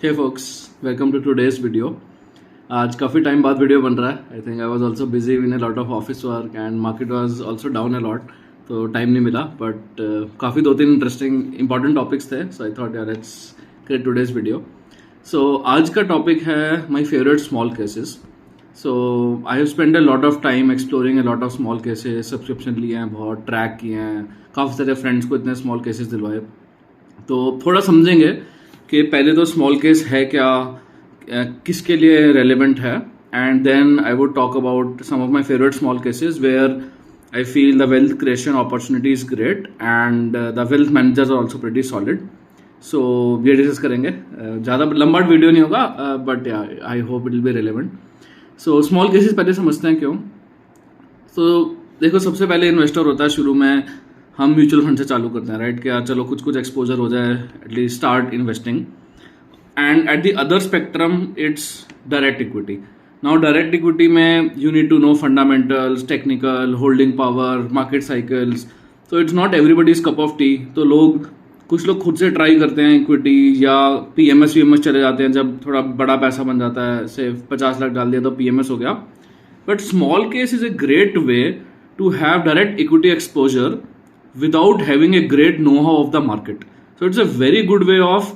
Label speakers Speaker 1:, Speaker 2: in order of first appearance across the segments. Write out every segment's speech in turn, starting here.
Speaker 1: Hey folks, welcome to today's video. आज काफ़ी time बाद वीडियो बन रहा है. आई think I was also busy in a lot of office work and market was also down a lot, तो time नहीं मिला. बट काफ़ी दो तीन इंटरेस्टिंग इंपॉर्टेंट टॉपिक्स थे, सो आई थॉट यार लेट्स क्रिएट टुडेज वीडियो. सो आज का टॉपिक है my favourite small cases. So I have spend a lot of time exploring a lot of small cases. Subscription लिए हैं, बहुत ट्रैक किए हैं, काफ़ी सारे फ्रेंड्स को इतने स्मॉल केसेस दिलवाए. तो थोड़ा समझेंगे कि पहले तो स्मॉल केस है क्या, किसके लिए रेलेवेंट है, and then I would talk about some of my favourite small cases where I feel the wealth creation opportunity is great and the wealth managers are also pretty solid. So ये discuss करेंगे. ज़्यादा लंबा video नहीं होगा, but I hope it will be relevant. So small cases पहले समझते हैं क्यों. तो देखो, सबसे पहले इन्वेस्टर होता है शुरू में, हम म्यूचुअल फंड से चालू करते हैं, राइट. क्या चलो कुछ एक्सपोजर हो जाए, at least start investing. And at the other spectrum it's direct equity. Now direct equity में you need to know fundamentals, technical, holding power, market cycles. तो it's not everybody's cup of tea. तो कुछ लोग खुद से try करते हैं equity, या पीएमएस वीएमएस चले जाते हैं जब थोड़ा बड़ा पैसा बन जाता है, से 50 लाख डाल दिया तो पीएमएस हो गया. But small case is a great way to have direct equity exposure without having a great know-how of the market. So it's a very good way of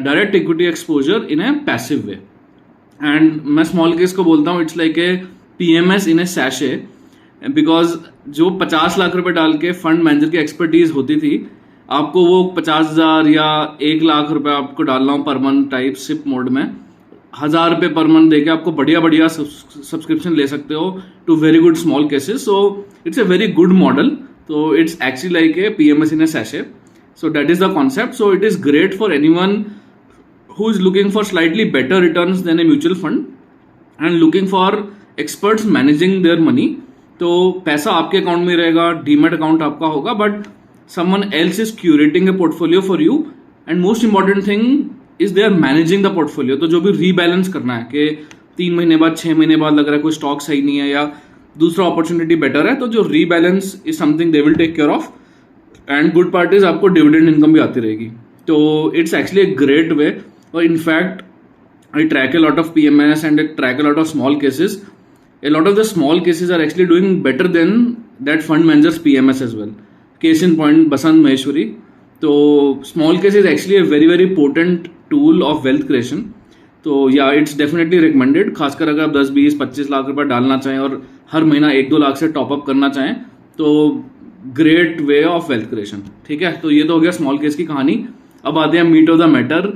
Speaker 1: direct equity exposure in a passive way. And मैं small case को बोलता हूँ, it's like a PMS in a sachet, because जो 50 लाख रुपए डाल के fund manager की expertise होती थी, आपको वो 50,000 या 1 लाख रुपए आपको डालना हो per month type SIP mode में, 1,000 रुपये पर मंथ देके आपको बढ़िया सब्सक्रिप्शन ले सकते हो to very good small cases. So it's a very good model. So it's actually like a PMS in a sachet. So that is the concept. So it is great for anyone who is looking for slightly better returns than a mutual fund and looking for experts managing their money. तो पैसा आपके account में रहेगा, demat account आपका होगा, but someone else is curating a portfolio for you, and most important thing is they are managing the portfolio. तो जो भी रीबैलेंस करना है कि 3 महीने बाद, 6 महीने बाद लग रहा है कोई स्टॉक सही नहीं है या दूसरा अपॉर्चुनिटी बेटर है, तो जो rebalance is something they will take care of. And good part is आपको डिविडेंड इनकम भी आती रहेगी. तो it's actually a great way. और in fact I track a lot of PMS and I track a lot of small cases. A lot of the small cases are actually doing better than that fund manager's PMS as well. Case in point, Basant Maheshwari. तो small case is actually a very very potent tool of wealth creation. तो या it's definitely recommended, खासकर अगर आप 10, 20, 25 लाख रुपए डालना चाहें और हर महीना 1-2 लाख से टॉपअप करना चाहें, तो great way of wealth creation. ठीक है, तो ये तो हो गया स्मॉल केस की कहानी. अब आते हैं मीट ऑफ द मैटर.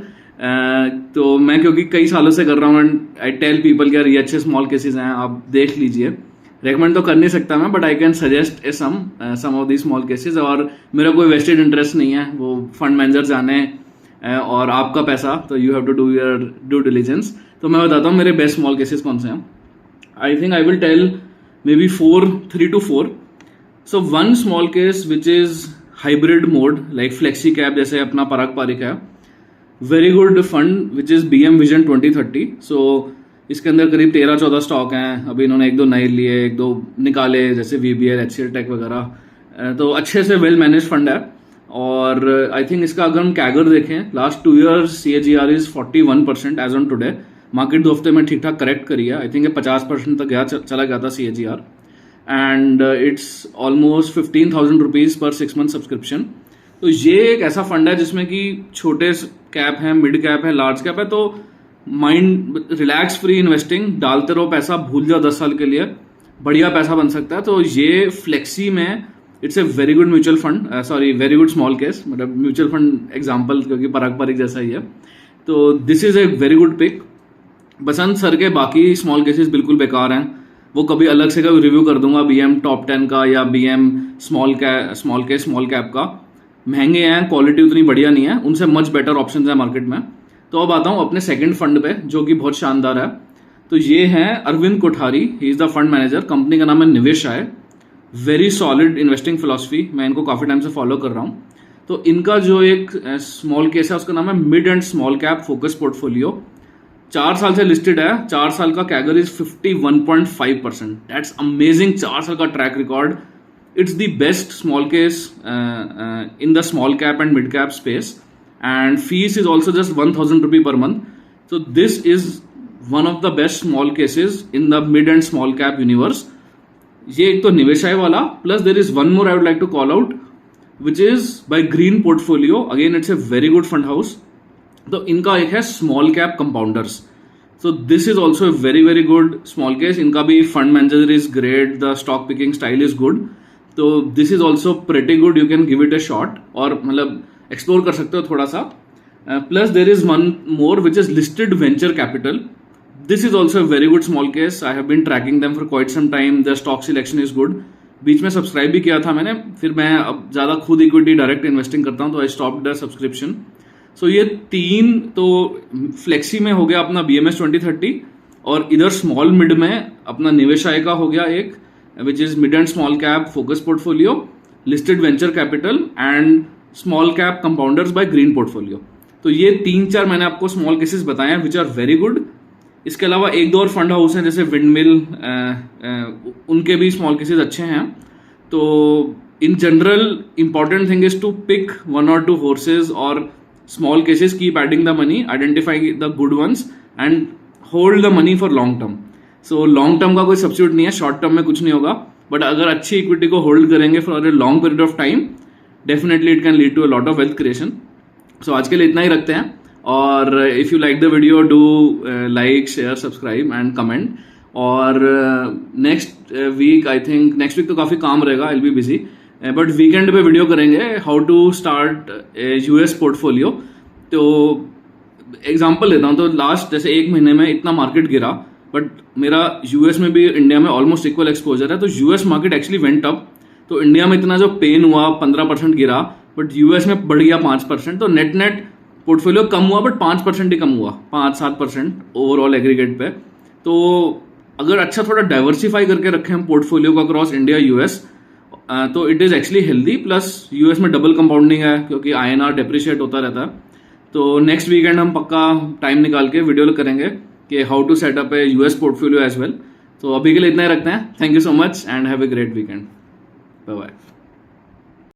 Speaker 1: तो मैं क्योंकि कई सालों से कर रहा हूँ, आई टेल पीपल कि यार ये अच्छे स्मॉल केसेस हैं, आप देख लीजिए. रेकमेंड तो कर नहीं सकता मैं, but I can suggest some of the small cases. और मेरा कोई वेस्टेड इंटरेस्ट नहीं है, वो फंड मैनेजर जाने और आपका पैसा, तो you have to do your due diligence. तो मैं बताता हूँ मेरे बेस्ट स्मॉल केसेस कौन से हैं. I think I will tell maybe 3 to 4. So one small case which is hybrid mode, like flexi cap, जैसे अपना पराग पारिक है. Very good fund which is BM vision 2030. So इसके अंदर करीब 13-14 स्टॉक हैं. अभी इन्होंने 1-2 नए लिए, 1-2 निकाले, जैसे VBL, HCL टेक वगैरह. तो अच्छे से वेल मैनेज फंड है. और आई थिंक इसका अगर हम कैगर देखें, last 2 years CAGR is 41% as on today. Market 2 हफ्ते में ठीक ठाक करेक्ट करी है. आई थिंक 50% तक चला गया था CAGR. And it's almost 15,000 rupees per 6 month subscription. तो ये एक ऐसा फंड है जिसमें कि छोटे कैप है, मिड कैप है, लार्ज कैप है. तो माइंड रिलैक्स, फ्री इन्वेस्टिंग, डालते रहो पैसा, भूल जाओ 10 साल के लिए, बढ़िया पैसा बन सकता है. तो ये फ्लेक्सी में it's a very good mutual fund, sorry very good small case, मतलब म्यूचुअल फंड एग्जाम्पल, क्योंकि पराग पारिक जैसा ही है. तो this is a very good pick. Basant sir के बाकी स्मॉल केसेस बिल्कुल बेकार हैं, वो कभी अलग से कभी रिव्यू कर दूंगा. BM टॉप 10 का या BM स्मॉल कैप का. महंगे हैं, क्वालिटी उतनी बढ़िया नहीं है, उनसे मच बेटर ऑप्शन है मार्केट में. तो अब आता हूँ अपने सेकंड फंड पे, जो कि बहुत शानदार है. तो ये है Arvind Kothari, he is the fund manager. Company का नाम है Niveshaay. Very solid investing philosophy, मैं इनको काफ़ी टाइम से फॉलो कर रहा हूँ. तो इनका जो एक स्मॉल केस है, उसका नाम है mid and small cap focus portfolio. 4 साल से लिस्टेड है. 4 साल का कैगर इज 51.5%. That's amazing. 4 साल का track record. It's the best small case in the small cap and mid cap space. and fees is also just 1000 rupee per month. So this is one of the best small cases in the mid and small cap universe. ये एक तो निवेशाय वाला, plus there is one more I would like to call out, which is by Green Portfolio. Again, it's a very good fund house. तो इनका एक है small cap compounders. So this is also a very very good small case. इनका भी fund manager is great, the stock picking style is good. तो this is also pretty good. You can give it a shot और मतलब explore कर सकते हो थोड़ा सा. Plus there is one more which is listed venture capital. This is also a very good small case. I have been tracking them for quite some time. Their stock selection is good. बीच में subscribe भी किया था मैंने, फिर मैं अब ज़्यादा खुद इक्विटी डायरेक्ट इन्वेस्टिंग करता हूँ तो आई स्टॉप द सब्सक्रिप्शन. सो ये तीन तो फ्लेक्सी में हो गया अपना BMS 2030 और इधर स्मॉल मिड में अपना निवेशाय का हो गया एक which is mid and small cap focus portfolio, listed venture capital and small cap compounders by green portfolio. तो ये 3-4 मैंने आपको स्मॉल केसेस बताए हैं विच आर वेरी गुड. इसके अलावा 1-2 और फंड हाउस हैं जैसे विंडमिल, उनके भी स्मॉल केसेस अच्छे हैं. तो in general important thing is to pick 1 or 2 horses और small cases, keep adding the money, identify the good ones and hold the money for long term. So long term का कोई substitute नहीं है, short term में कुछ नहीं होगा, but अगर अच्छी इक्विटी को होल्ड करेंगे for a long period of time, definitely it can lead to a lot of wealth creation. So आज के लिए इतना ही रखते हैं. और if you like the video do like, share, subscribe and comment. और next week I think, next week तो काफ़ी काम रहेगा, I will be busy, but weekend पे वीडियो करेंगे how to start US portfolio. तो एग्जांपल लेता हूँ, तो लास्ट जैसे 1 महीने में इतना मार्केट गिरा, बट मेरा US में भी इंडिया में ऑलमोस्ट इक्वल एक्सपोजर है, तो US market actually went up. तो इंडिया में इतना जो पेन हुआ 15% गिरा, बट US में बढ़ गया 5%. तो नेट नेट पोर्टफोलियो कम हुआ, बट 5% ही कम हुआ, 5-7% ओवरऑल एग्रीगेट पे. तो अगर अच्छा थोड़ा डाइवर्सिफाई करके रखें हम पोर्टफोलियो को अक्रॉस इंडिया US, तो it is actually healthy. Plus US में डबल कंपाउंडिंग है क्योंकि INR डेप्रिशिएट होता रहता है. तो नेक्स्ट वीकेंड हम पक्का टाइम निकाल के वीडियो करेंगे कि how to set up a US portfolio as well. तो अभी के लिए इतना ही रखते हैं. Thank you so much and have a great weekend. Bye bye.